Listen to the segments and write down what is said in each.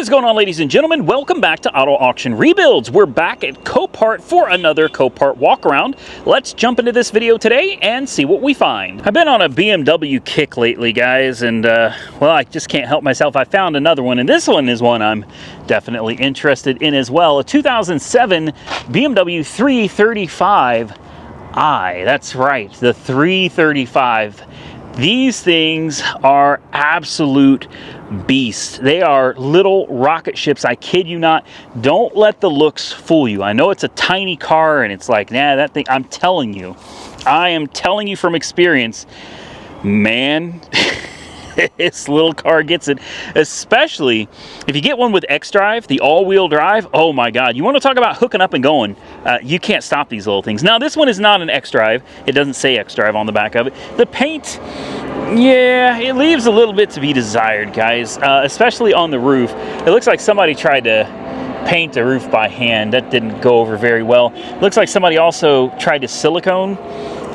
What is going on, ladies and gentlemen? Welcome back to Auto Auction Rebuilds. We're back at Copart for another Copart walk around. Let's jump into this video today and see what we find. I've been on a BMW kick lately, guys, and well, I just can't help myself. I found another one, and this one is one I'm definitely interested in as well. A 2007 BMW 335i. That's right, the 335. These things are absolute beasts. They are little rocket ships. I kid you not. Don't let the looks fool you. I know it's a tiny car and it's like, nah, that thing, I'm telling you. I am telling you from experience, man, this little car gets it. Especially if you get one with X-Drive, the all-wheel drive. Oh my God, you want to talk about hooking up and going. You can't stop these little things. Now this one is not an X-Drive. It doesn't say X-Drive on the back of it. The paint, yeah, it leaves a little bit to be desired, guys, especially on the roof. It looks like somebody tried to paint the roof by hand. That didn't go over very well. Looks like somebody also tried to silicone,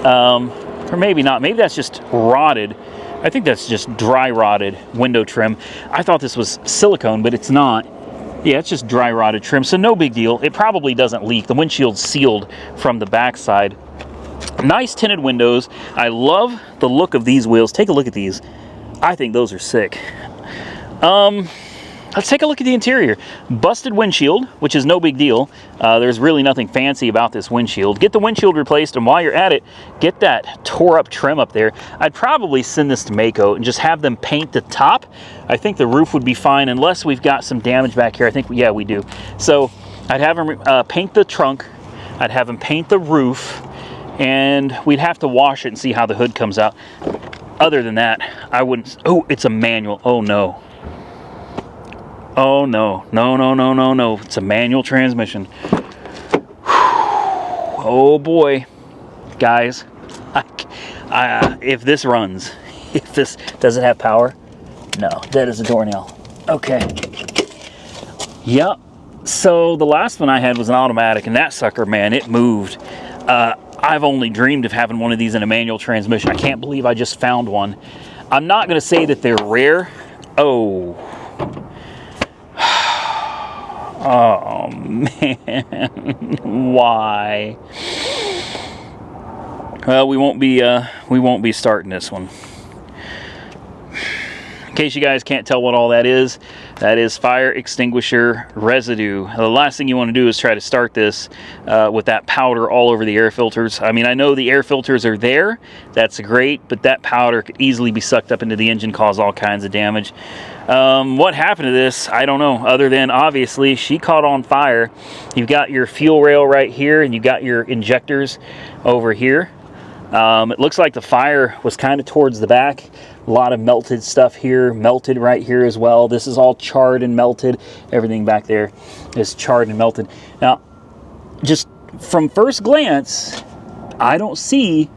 or maybe not. Maybe that's just rotted. I think that's just dry rotted window trim. I thought this was silicone, but it's not. Yeah, it's just dry rotted trim, so no big deal. It probably doesn't leak. The windshield's sealed from the backside. Nice tinted windows. I love the look of these wheels. Take a look at these. I think those are sick. Let's take a look at the interior. Busted windshield, which is no big deal. There's really nothing fancy about this windshield. Get the windshield replaced, and while you're at it, get that tore up trim up there. I'd probably send this to Mako and just have them paint the top. I think the roof would be fine, unless we've got some damage back here. I think, yeah, we do. So I'd have them paint the trunk. I'd have them paint the roof, and we'd have to wash it and see how the hood comes out. Other than that, I wouldn't. Oh, it's a manual. Oh no. Oh no, no, no, no, no, no. It's a manual transmission. Oh boy. Guys, if this runs, if this, does it have power? No, that is a doornail. Okay. Yep. So the last one I had was an automatic, and that sucker, man, it moved. I've only dreamed of having one of these in a manual transmission. I can't believe I just found one. I'm not going to say that they're rare. Oh. Oh man, why? Well, we won't be starting this one. In case you guys can't tell what all that is fire extinguisher residue. The last thing you want to do is try to start this with that powder all over the air filters. I mean, I know the air filters are there. That's great, but that powder could easily be sucked up into the engine, cause all kinds of damage. What happened to this, I don't know, other than obviously she caught on fire. You've got your fuel rail right here, and you got your injectors over here. It looks like the fire was kind of towards the back. A lot of melted stuff here, melted right here as well. This is all charred and melted. Everything back there is charred and melted. Now, just from first glance, I don't see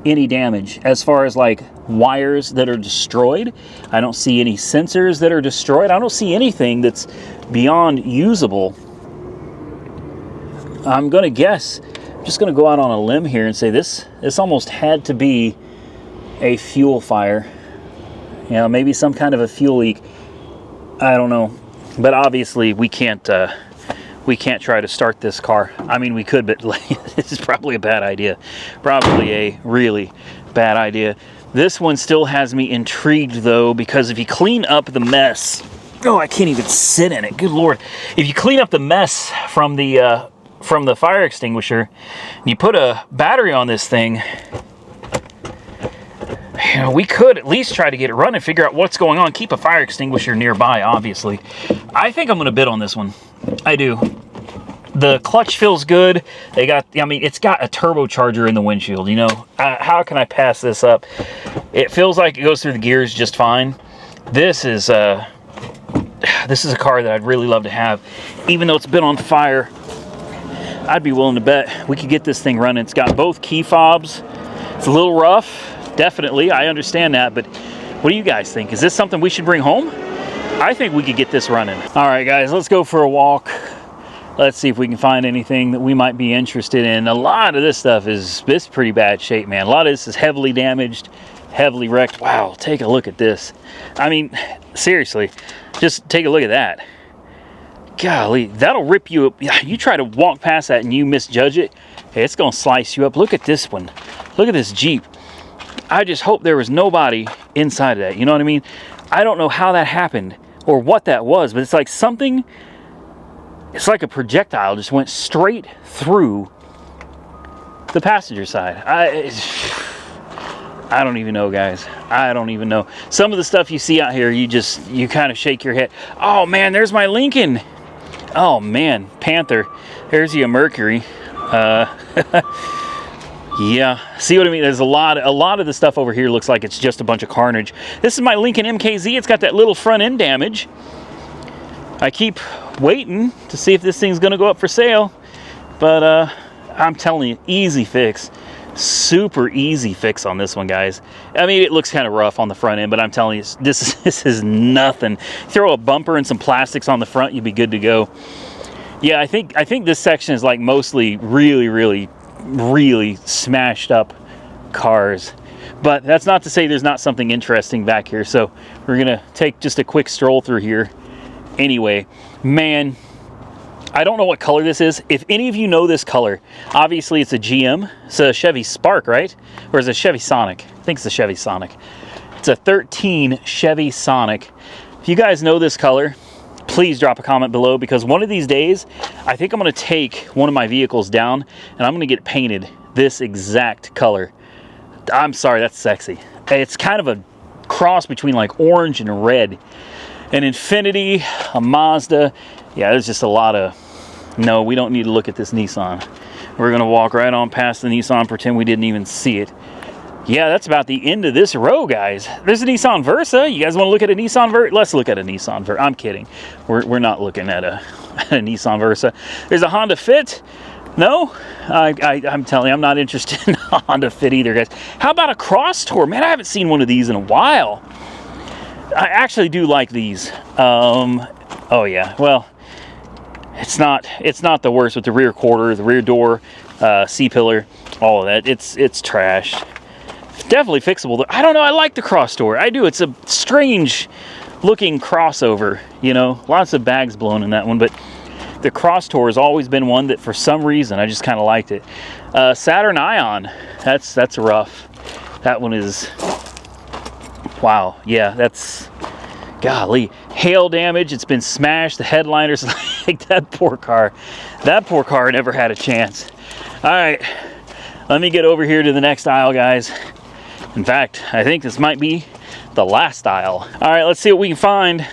any damage as far as like wires that are destroyed. I don't see any sensors that are destroyed. I don't see anything that's beyond usable. I'm gonna guess, I'm just gonna go out on a limb here and say this almost had to be a fuel fire. You know, maybe some kind of a fuel leak. I don't know, but obviously we can't try to start this car. I mean, we could, but this is probably a bad idea. Probably a really bad idea. This one still has me intrigued though, because if you clean up the mess, oh, I can't even sit in it. Good Lord. If you clean up the mess from the fire extinguisher, and you put a battery on this thing, you know, we could at least try to get it running, figure out what's going on, keep a fire extinguisher nearby, obviously. I think I'm going to bid on this one. I do. The clutch feels good. They got, I mean, it's got a turbocharger in the windshield, you know. How can I pass this up? It feels like it goes through the gears just fine. This is a car that I'd really love to have. Even though it's been on fire, I'd be willing to bet we could get this thing running. It's got both key fobs. It's a little rough. Definitely, I understand that, but what do you guys think? Is this something we should bring home? I think we could get this running. All right, guys, let's go for a walk. Let's see if we can find anything that we might be interested in. A lot of this stuff is pretty bad shape, man. A lot of this is heavily damaged, heavily wrecked. Wow, take a look at this. I mean, seriously, just take a look at that. Golly, that'll rip you up. You try to walk past that and you misjudge it, it's gonna slice you up. Look at this one. Look at this Jeep. I just hope there was nobody inside of that. You know what I mean? I don't know how that happened or what that was, but it's like something, it's like a projectile just went straight through the passenger side. I don't even know, guys. I don't even know. Some of the stuff you see out here, you kind of shake your head. Oh man, there's my Lincoln. Oh man, Panther. There's your Mercury. Yeah, see what I mean? There's a lot of the stuff over here looks like it's just a bunch of carnage. This is my Lincoln MKZ. It's got that little front end damage. I keep waiting to see if this thing's gonna go up for sale, but I'm telling you, easy fix. Super easy fix on this one, guys. I mean, it looks kind of rough on the front end, but I'm telling you, this is nothing. Throw a bumper and some plastics on the front, you'd be good to go. Yeah, I think this section is like mostly really smashed up cars, but that's not to say there's not something interesting back here. So we're gonna take just a quick stroll through here. Anyway, man, I don't know what color this is. If any of you know this color, obviously it's a GM. It's a Chevy Spark, right? Or is it a Chevy Sonic? I think it's a Chevy Sonic. It's a 13 Chevy Sonic. If you guys know this color, please drop a comment below, because one of these days, I think I'm gonna take one of my vehicles down and I'm gonna get it painted this exact color. I'm sorry, that's sexy. It's kind of a cross between like orange and red. An Infiniti, a Mazda. Yeah, there's just a lot of, no, we don't need to look at this Nissan. We're gonna walk right on past the Nissan, pretend we didn't even see it. Yeah, that's about the end of this row, guys. There's a Nissan Versa. You guys want to look at a Nissan Versa? Let's look at a Nissan Versa. I'm kidding. We're not looking at a Nissan Versa. There's a Honda Fit. No, I'm telling you, I'm not interested in a Honda Fit either, guys. How about a Cross Tour? Man, I haven't seen one of these in a while. I actually do like these. Oh yeah, well, it's not the worst with the rear quarter, the rear door, C-pillar, all of that. It's trashed. Definitely fixable. I don't know, I like the Cross Tour. I do. It's a strange looking crossover, you know. Lots of bags blown in that one, but the Cross Tour has always been one that for some reason I just kind of liked it. Saturn Ion, that's rough. That one is, wow, yeah, that's, golly. Hail damage, it's been smashed, the headliner's like, that poor car never had a chance. All right, let me get over here to the next aisle, guys. In fact, I think this might be the last aisle. All right, let's see what we can find.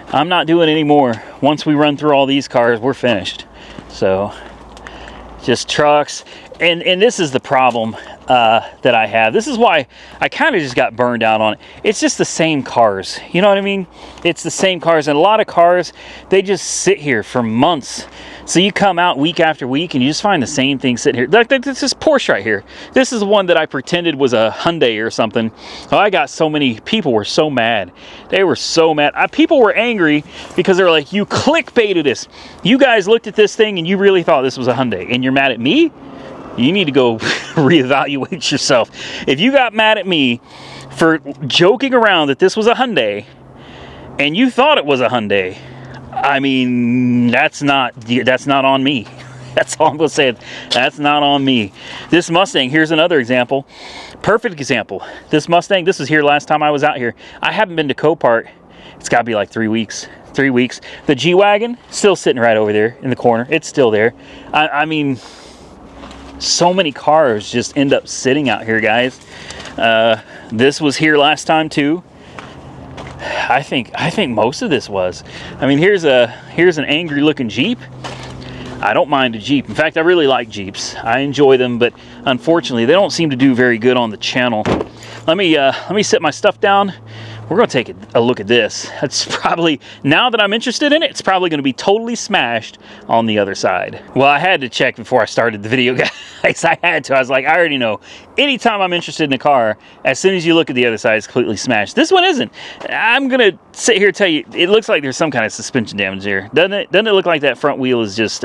I'm not doing any more. Once we run through all these cars, we're finished. So, just trucks. And this is the problem that I have. This is why I kind of just got burned out on it. It's just the same cars. You know what I mean? It's the same cars. And a lot of cars, they just sit here for months. So you come out week after week and you just find the same thing sitting here. Like this is Porsche right here. This is one that I pretended was a Hyundai or something. Oh, I got so many people were so mad. They were so mad. People were angry because they were like, you clickbaited us. You guys looked at this thing and you really thought this was a Hyundai and you're mad at me? You need to go reevaluate yourself. If you got mad at me for joking around that this was a Hyundai and you thought it was a Hyundai, I mean, that's not on me. That's all I'm gonna say. That's not on me. This Mustang, here's another example. Perfect example. This Mustang, this was here last time I was out here. I haven't been to Copart. It's gotta be like 3 weeks. 3 weeks. The G-Wagon, still sitting right over there in the corner. It's still there. I mean, so many cars just end up sitting out here, guys. This was here last time too. I think most of this was. I mean, here's an angry looking Jeep. I don't mind a Jeep. In fact, I really like Jeeps. I enjoy them, but unfortunately, they don't seem to do very good on the channel. Let me set my stuff down. We're gonna take a look at this. That's probably, now that I'm interested in it, it's probably gonna be totally smashed on the other side. Well, I had to check before I started the video, guys. I had to. I was like, I already know. Anytime I'm interested in a car, as soon as you look at the other side, it's completely smashed. This one isn't. I'm gonna sit here and tell you, it looks like there's some kind of suspension damage here. Doesn't it? Doesn't it look like that front wheel is just,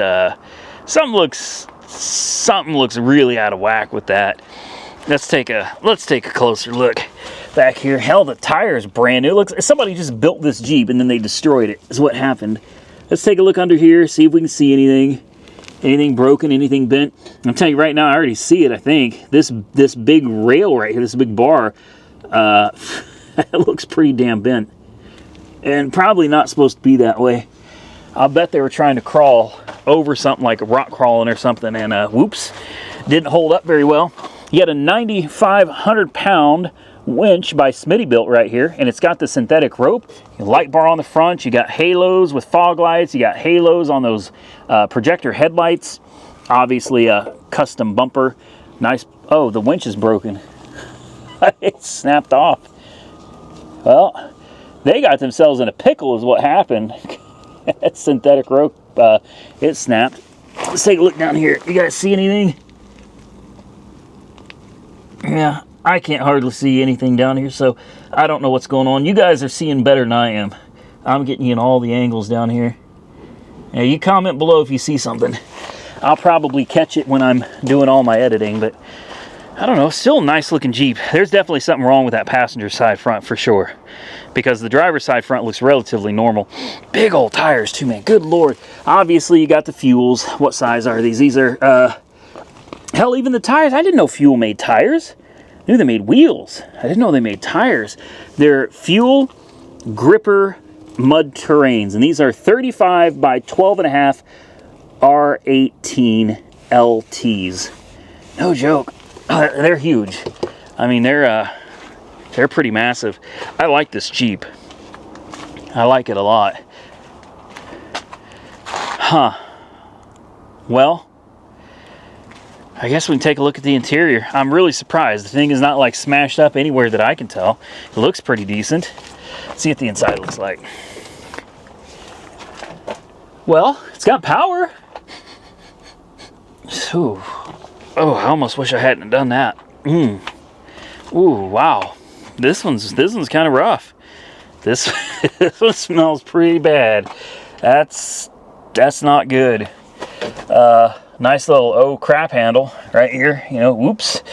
something looks really out of whack with that. let's take a closer look back here. Hell, the tire's brand new. It looks somebody just built this Jeep and then they destroyed it. Is what happened. Let's take a look under here, see if we can see anything broken, anything bent. I'm telling you right now, I already see it. I think this big rail right here, this big bar, it looks pretty damn bent, and probably not supposed to be that way. I'll bet they were trying to crawl over something like a rock crawling or something, and whoops, didn't hold up very well. You got a 9,500-pound winch by Smittybilt right here, and it's got the synthetic rope, light bar on the front. You got halos with fog lights. You got halos on those projector headlights. Obviously a custom bumper. Nice. Oh, the winch is broken. It snapped off. Well, they got themselves in a pickle is what happened. That synthetic rope, it snapped. Let's take a look down here. You guys see anything? Yeah, I can't hardly see anything down here, so I don't know what's going on. You guys are seeing better than I am. I'm getting you in all the angles down here. Yeah, you comment below if you see something. I'll probably catch it when I'm doing all my editing, but I don't know. Still a nice looking Jeep. There's definitely something wrong with that passenger side front for sure, because the driver's side front looks relatively normal. Big old tires too, man. Good Lord. Obviously, you got the fuels. What size are these? These are, hell, even the tires. I didn't know Fuel made tires. I knew they made wheels. I didn't know they made tires. They're Fuel Gripper Mud Terrains, and these are 35 by 12.5 R18 LTs. No joke. They're huge. I mean, they're pretty massive. I like this Jeep. I like it a lot. Huh. Well, I guess we can take a look at the interior. I'm really surprised. The thing is not like smashed up anywhere that I can tell. It looks pretty decent. Let's see what the inside looks like. Well, it's got power. Ooh. Oh, I almost wish I hadn't done that. Ooh, wow. This one's kind of rough. This one smells pretty bad. That's not good. Nice little oh crap handle right here. You know, whoops.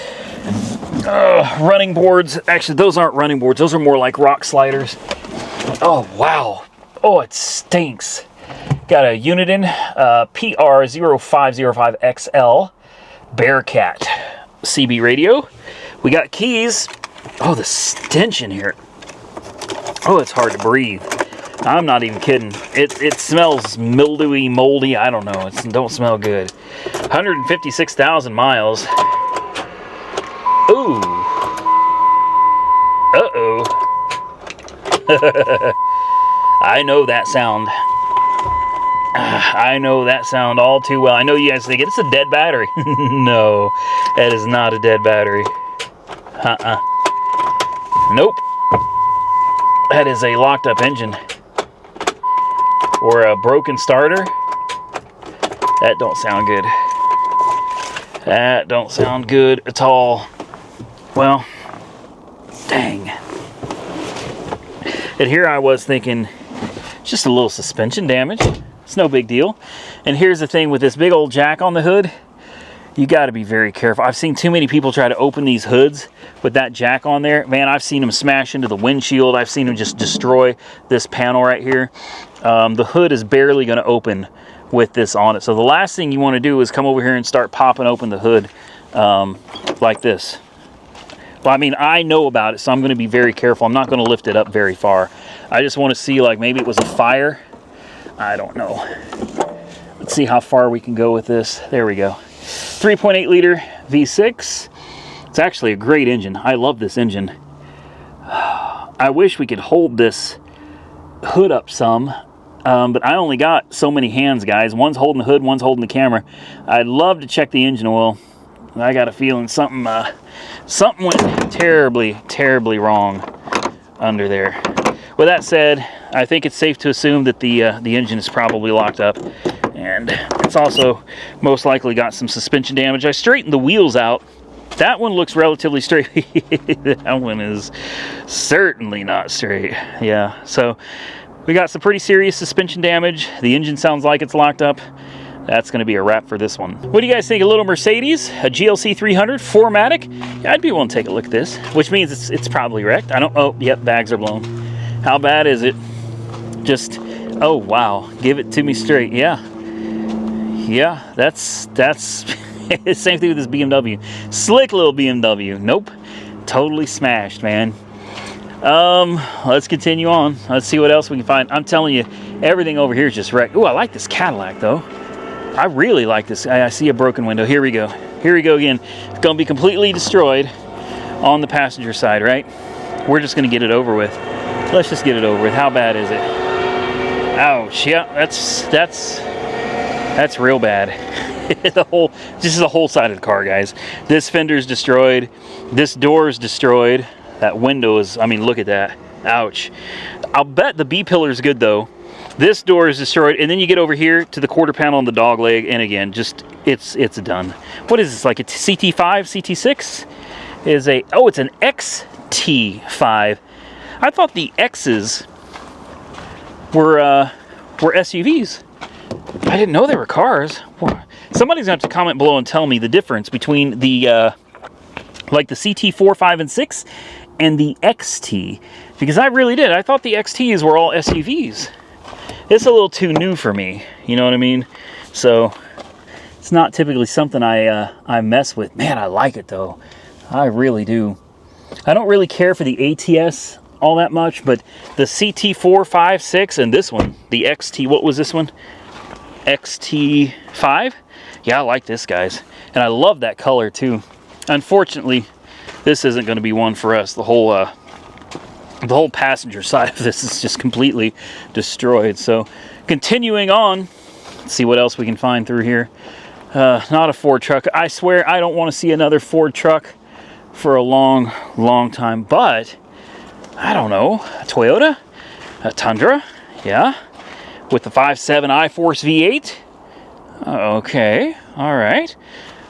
Running boards. Actually, those aren't running boards. Those are more like rock sliders. Oh wow. Oh, it stinks. Got a Uniden PR0505XL Bearcat CB radio. We got keys. Oh, the stench in here. Oh, it's hard to breathe. I'm not even kidding. It smells mildewy, moldy. I don't know. It don't smell good. 156,000 miles. Ooh. Uh-oh. I know that sound. I know that sound all too well. I know you guys think it's a dead battery. No, that is not a dead battery. Nope. That is a locked up engine. Or a broken starter. That don't sound good. That don't sound good at all. Well, dang. And here I was thinking, just a little suspension damage. It's no big deal. And here's the thing with this big old jack on the hood. You got to be very careful. I've seen too many people try to open these hoods with that jack on there. Man, I've seen them smash into the windshield. I've seen them just destroy this panel right here. The hood is barely going to open with this on it. So the last thing you want to do is come over here and start popping open the hood like this. Well, I mean, I know about it, so I'm going to be very careful. I'm not going to lift it up very far. I just want to see, like, maybe it was a fire. I don't know. Let's see how far we can go with this. There we go. 3.8 liter V6. It's actually a great engine. I love this engine. I wish we could hold this hood up some, but I only got so many hands, guys. One's holding the hood, one's holding the camera. I'd love to check the engine oil. I got a feeling something went terribly wrong under there. With that said, I think it's safe to assume that the engine is probably locked up, and it's also most likely got some suspension damage. I straightened the wheels out. That one looks relatively straight. That one is certainly not straight. Yeah, so we got some pretty serious suspension damage. The engine sounds like it's locked up. that's going to be a wrap for this one. What do you guys think? A little Mercedes, a GLC 300, 4MATIC? Yeah, I'd be willing to take a look at this, which means it's probably wrecked. I don't, oh, yep, bags are blown. How bad is it? Just, oh, wow. Give it to me straight. Yeah. Yeah, that's same thing with this BMW. Slick little BMW. Nope. Totally smashed, man. Let's continue on. Let's see what else we can find. I'm telling you, everything over here is just wrecked. Ooh, I like this Cadillac, though. I really like this. I see a broken window. Here we go. Here we go again. It's going to be completely destroyed on the passenger side, right? We're just going to get it over with. Let's just get it over with. How bad is it? Ouch. Yeah, that's real bad. This is the whole side of the car, guys. This fender's destroyed. This door is destroyed. That window is, I mean, look at that. Ouch. I'll bet the B-pillar is good, though. This door is destroyed, and then you get over here to the quarter panel on the dog leg, and again, just, it's done. What is this, like a CT5, CT6? Is a, oh, it's an XT5. I thought the X's were SUVs. I didn't know they were cars. Somebody's going to have to comment below and tell me the difference between the, like the CT4, 5, and 6 and the XT. Because I really did. I thought the XTs were all SUVs. It's a little too new for me. You know what I mean? So, it's not typically something I mess with. Man, I like it, though. I really do. I don't really care for the ATS all that much, but the CT4, 5, 6, and this one, the XT, what was this one? XT5? Yeah, I like this, guys. And I love that color, too. Unfortunately, this isn't going to be one for us. The whole passenger side of this is just completely destroyed. So, continuing on, let's see what else we can find through here. Not a Ford truck. I swear I don't want to see another Ford truck for a long, long time. But, I don't know, a Toyota? A Tundra? Yeah. With the 5.7 iForce V8? Okay, all right.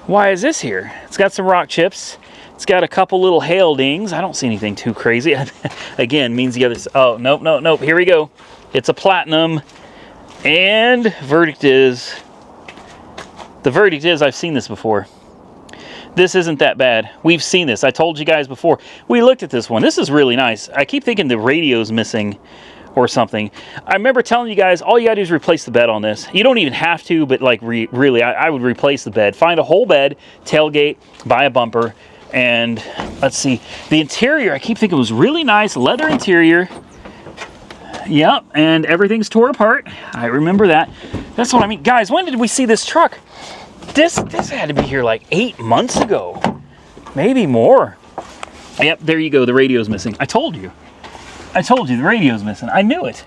Why is this here? It's got some rock chips. It's got a couple little hail dings. I don't see anything too crazy. Again, means the other... Oh, nope, nope, nope. Here we go. It's a platinum. And verdict is... The verdict is I've seen this before. This isn't that bad. We've seen this. I told you guys before. We looked at this one. This is really nice. I keep thinking the radio's missing or something. I remember telling you guys, all you gotta do is replace the bed on this. You don't even have to, but like really, I would replace the bed. Find a whole bed, tailgate, buy a bumper, and let's see. The interior, I keep thinking was really nice. Leather interior. Yep, and everything's tore apart. I remember that. That's what I mean. Guys, when did we see this truck? This had to be here like 8 months ago. Maybe more. Yep, there you go. The radio's missing. I told you. The radio's missing. I knew it.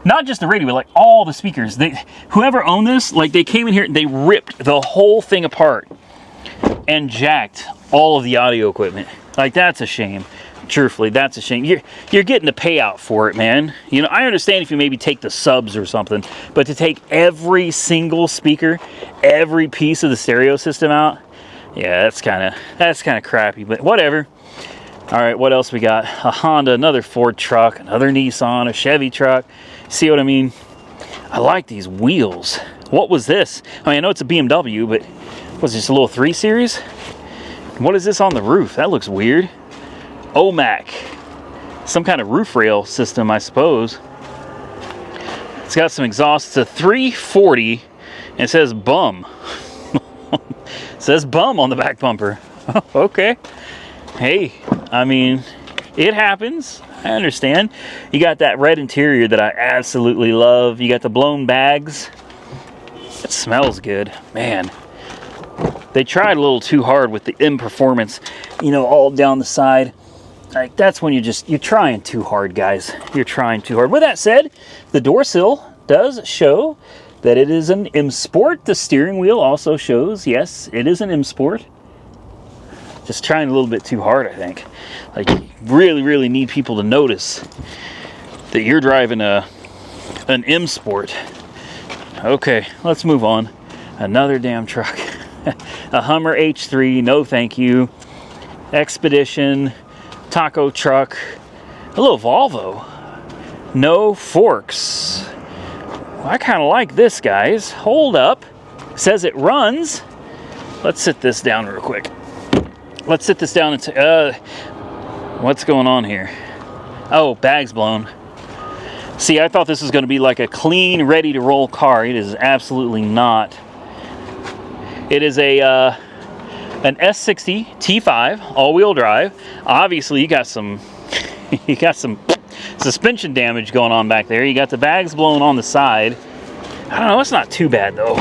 Not just the radio, but like all the speakers. Whoever owned this, like they came in here and they ripped the whole thing apart and jacked all of the audio equipment. Like, that's a shame. Truthfully, that's a shame. You're getting the payout for it, man. You know, I understand if you maybe take the subs or something, but to take every single speaker, every piece of the stereo system out, yeah, that's kind of crappy, but whatever. All right, what else we got? A Honda, another Ford truck, another Nissan, a Chevy truck. See what I mean? I like these wheels. What was this? I mean, I know it's a BMW, but was this a little 3 Series? What is this on the roof? That looks weird. OMAC. Some kind of roof rail system, I suppose. It's got some exhaust. It's a 340, and it says bum. It says bum on the back bumper. Okay. Hey, I mean, it happens. I understand. You got that red interior that I absolutely love. You got the blown bags. It smells good. Man, they tried a little too hard with the M Performance, you know, all down the side. Like, that's when you're trying too hard, guys. You're trying too hard. With that said, the door sill does show that it is an M Sport. The steering wheel also shows, yes, it is an M Sport. Just trying a little bit too hard, I think. Like, you really, really need people to notice that you're driving an M Sport. Okay, let's move on. Another damn truck. A Hummer H3, no thank you. Expedition, taco truck, a little Volvo. No forks. I kind of like this, guys. Hold up. Says it runs. Let's sit this down real quick. Let's sit this down and what's going on here? Oh, bags blown. See, I thought this was going to be like a clean, ready to roll car. It is absolutely not. It is an S60 T5 all-wheel drive. Obviously, you got some suspension damage going on back there. You got the bags blown on the side. I don't know, it's not too bad though.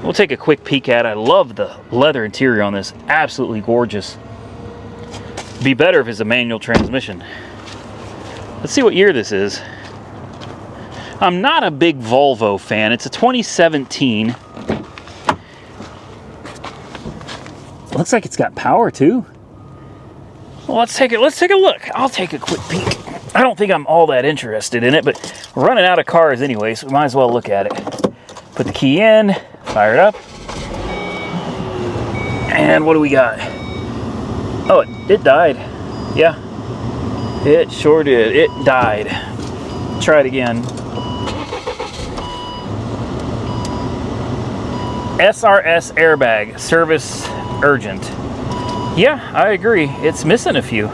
We'll take a quick peek at it. I love the leather interior on this. Absolutely gorgeous. Be better if it's a manual transmission. Let's see what year this is. I'm not a big Volvo fan. It's a 2017. Looks like it's got power too. Well, let's take a look. I'll take a quick peek. I don't think I'm all that interested in it, but we're running out of cars anyway, so we might as well look at it. Put the key in, fire it up. And what do we got? Oh, it died. Yeah, it sure did. It died. Try it again. SRS airbag, service urgent. Yeah, I agree. It's missing a few.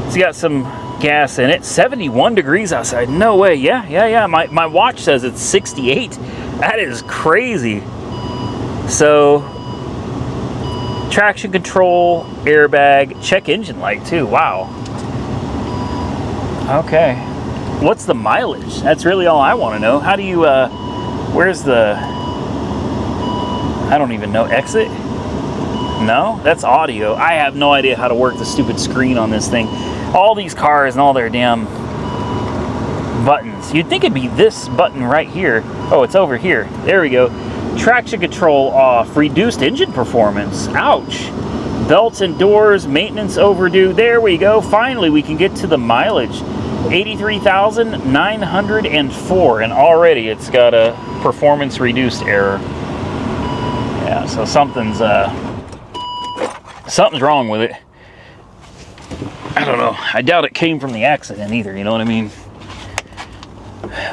It's got some gas in it. 71 degrees outside. No way. Yeah. My watch says it's 68. That is crazy. So, traction control, airbag, check engine light too. Wow. Okay. What's the mileage? That's really all I want to know. How do you, where's the, I don't even know, exit? No, that's audio. I have no idea how to work the stupid screen on this thing. All these cars and all their damn buttons. You'd think it'd be this button right here. Oh, it's over here. There we go. Traction control off. Reduced engine performance. Ouch. Belts and doors. Maintenance overdue. There we go. Finally, we can get to the mileage. 83,904. And already it's got a performance reduced error. Yeah, so something's wrong with it. I don't know. I doubt it came from the accident either, you know what I mean?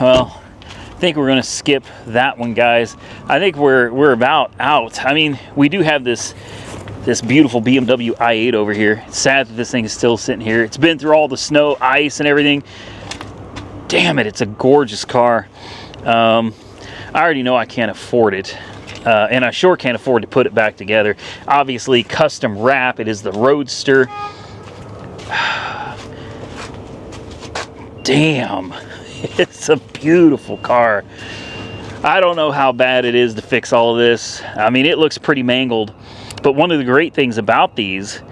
Well, I think we're gonna skip that one, guys. I think we're about out. I mean, we do have this beautiful BMW i8 over here. It's sad that this thing is still sitting here. It's been through all the snow, ice, and everything. Damn it, it's a gorgeous car. I already know I can't afford it. And I sure can't afford to put it back together. Obviously, custom wrap. It is the Roadster. Damn. It's a beautiful car. I don't know how bad it is to fix all of this. I mean, it looks pretty mangled. But one of the great things about these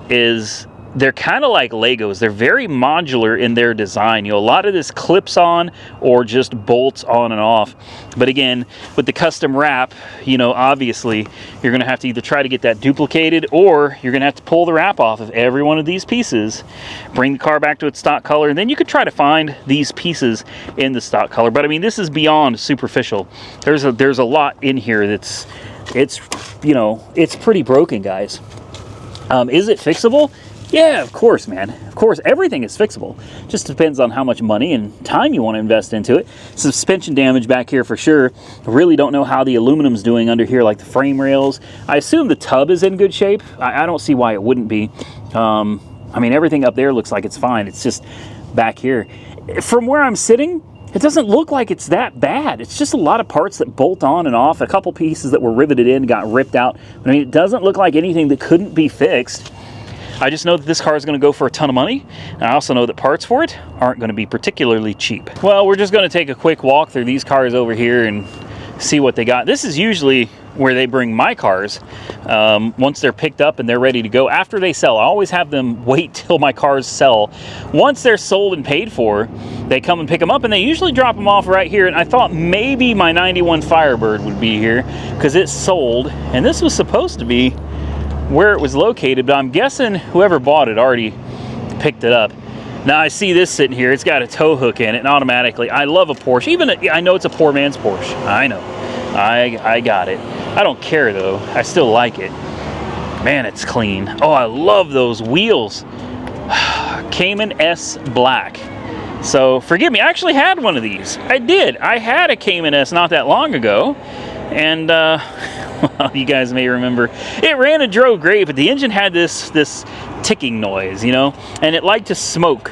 is they're kind of like Legos. They're very modular in their design. You know, a lot of this clips on or just bolts on and off. But again, with the custom wrap, you know, obviously you're going to have to either try to get that duplicated or you're going to have to pull the wrap off of every one of these pieces, bring the car back to its stock color, and then you could try to find these pieces in the stock color. But I mean, this is beyond superficial. There's a lot in here it's you know, it's pretty broken, guys. Is it fixable? Yeah, of course, man. Of course, everything is fixable. Just depends on how much money and time you want to invest into it. Suspension damage back here for sure. I really don't know how the aluminum's doing under here, like the frame rails. I assume the tub is in good shape. I don't see why it wouldn't be. I mean, everything up there looks like it's fine. It's just back here. From where I'm sitting, it doesn't look like it's that bad. It's just a lot of parts that bolt on and off. A couple pieces that were riveted in got ripped out. I mean, it doesn't look like anything that couldn't be fixed. I just know that this car is going to go for a ton of money. And I also know that parts for it aren't going to be particularly cheap. Well, we're just going to take a quick walk through these cars over here and see what they got. This is usually where they bring my cars once they're picked up and they're ready to go. After they sell, I always have them wait till my cars sell. Once they're sold and paid for, they come and pick them up, and they usually drop them off right here. And I thought maybe my 91 Firebird would be here because it's sold, and this was supposed to be where it was located, but I'm guessing whoever bought it already picked it up. Now I see this sitting here. It's got a tow hook in it, and automatically, I love a Porsche. Even I know it's a poor man's Porsche. I know. I got it. I don't care though. I still like it. Man, it's clean. Oh, I love those wheels. Cayman S Black. So forgive me, I actually had one of these. I did. I had a Cayman S not that long ago. And well, you guys may remember, it ran and drove great, but the engine had this ticking noise, you know, and it liked to smoke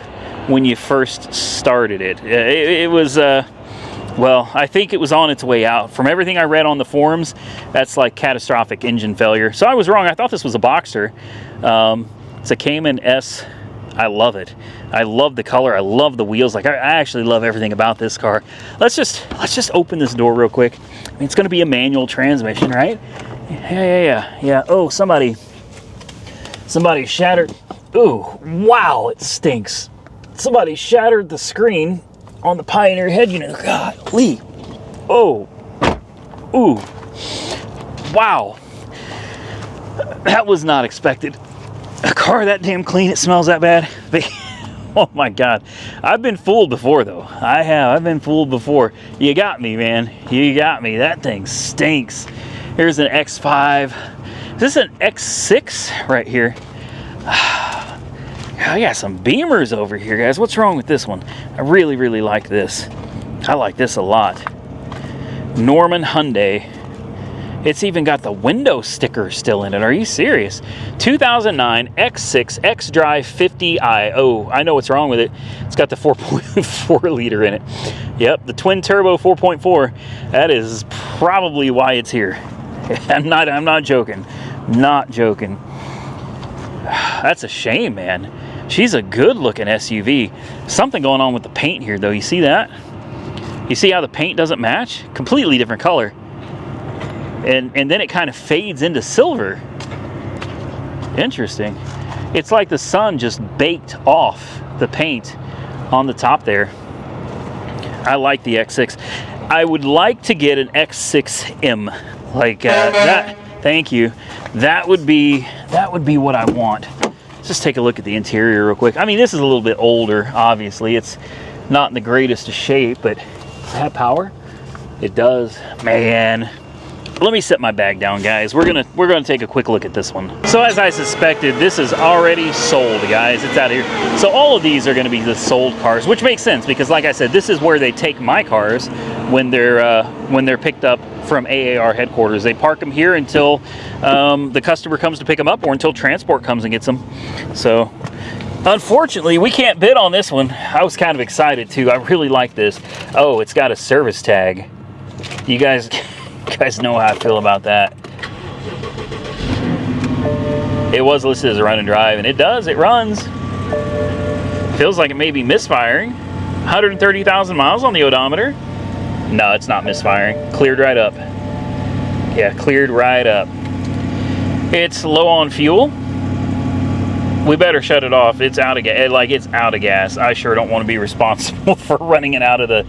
when you first started it. It was, well, I think it was on its way out. From everything I read on the forums, that's like catastrophic engine failure. So I was wrong. I thought this was a Boxster. It's a Cayman S. I love it. I love the color. I love the wheels. Like, I actually love everything about this car. Let's just open this door real quick. I mean, it's going to be a manual transmission, right? Yeah. Oh, somebody shattered. Ooh, wow, it stinks. Somebody shattered the screen on the Pioneer head unit. Golly. Oh. Ooh. Wow. That was not expected. A car that damn clean, it smells that bad. Oh my God. I've been fooled before though. I have. I've been fooled before. You got me, man. You got me. That thing stinks. Here's an X5. Is this an X6 right here? I got some Beamers over here, guys. What's wrong with this one? I really, really like this. I like this a lot. Norman Hyundai. It's even got the window sticker still in it. Are you serious? 2009 X6 X-Drive 50i. Oh, I know what's wrong with it. It's got the 4.4 liter in it. Yep, the twin turbo 4.4. That is probably why it's here. I'm not joking. Not joking. That's a shame, man. She's a good looking SUV. Something going on with the paint here though. You see that? You see how the paint doesn't match? Completely different color. And then it kind of fades into silver. Interesting. It's like the sun just baked off the paint on the top there. I like the X6. I would like to get an X6M like that. Thank you. That would be what I want. Let's just take a look at the interior real quick. I mean, this is a little bit older, obviously. It's not in the greatest of shape, but does it have power? It does. Man. Let me set my bag down, guys. We're gonna take a quick look at this one. So as I suspected, this is already sold, guys. It's out of here. So all of these are gonna be the sold cars, which makes sense because, like I said, this is where they take my cars when they're picked up from AAR headquarters. They park them here until the customer comes to pick them up or until transport comes and gets them. So unfortunately, we can't bid on this one. I was kind of excited too. I really like this. Oh, it's got a service tag. You guys know how I feel about that. It was listed as a run and drive, and it does. It runs. Feels like it may be misfiring. 130,000 miles on the odometer. No, it's not misfiring. Cleared right up. Yeah, cleared right up. It's low on fuel. We better shut it off. It's out of gas. Like, it's out of gas. I sure don't want to be responsible for running it out of the...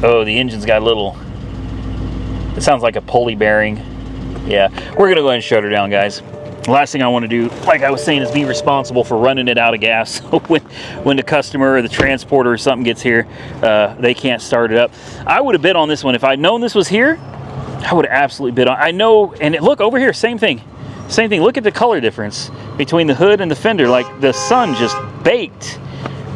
Oh, the engine's got a little... It sounds like a pulley bearing. Yeah, we're gonna go ahead and shut her down, guys. The last thing I want to do, like I was saying, is be responsible for running it out of gas. So when the customer or the transporter or something gets here, they can't start it up. I would have bid on this one if I'd known this was here. I would have absolutely bid on. I know, and look over here, same thing. Same thing. Look at the color difference between the hood and the fender. Like the sun just baked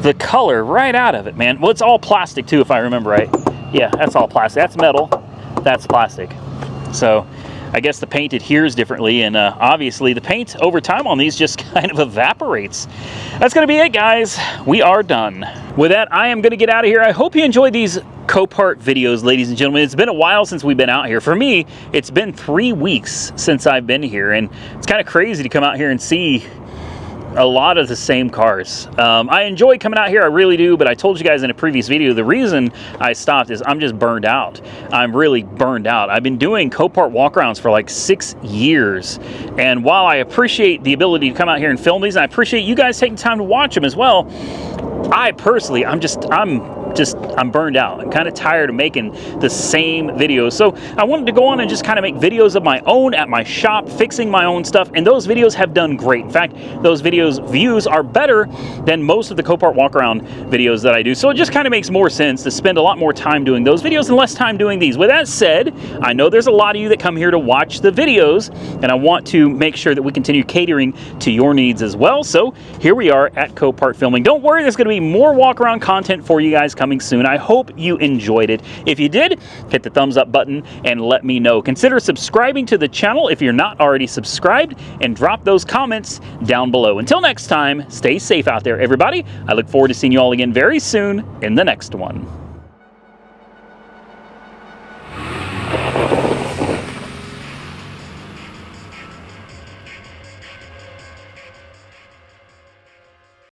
the color right out of it, man. Well, it's all plastic too, if I remember right. Yeah, that's all plastic. That's metal. That's plastic. So I guess the paint adheres differently, and obviously the paint over time on these just kind of evaporates. That's gonna be it, guys. We are done. With that, I am gonna get out of here. I hope you enjoyed these Copart videos, ladies and gentlemen. It's been a while since we've been out here. For me, it's been 3 weeks since I've been here, and it's kind of crazy to come out here and see a lot of the same cars. I enjoy coming out here, I really do, but I told you guys in a previous video, the reason I stopped is I'm just burned out. I'm really burned out. I've been doing Copart walkarounds for like 6 years, and while I appreciate the ability to come out here and film these, and I appreciate you guys taking time to watch them as well, I personally, I'm burned out. I'm kind of tired of making the same videos. So I wanted to go on and just kind of make videos of my own at my shop, fixing my own stuff. And those videos have done great. In fact, those videos views are better than most of the Copart walk-around videos that I do. So it just kind of makes more sense to spend a lot more time doing those videos and less time doing these. With that said, I know there's a lot of you that come here to watch the videos, and I want to make sure that we continue catering to your needs as well. So here we are at Copart filming. Don't worry, there's going to be more walk-around content for you guys coming coming soon. I hope you enjoyed it. If you did, hit the thumbs up button and let me know. Consider subscribing to the channel if you're not already subscribed, and drop those comments down below. Until next time, stay safe out there, everybody. I look forward to seeing you all again very soon in the next one.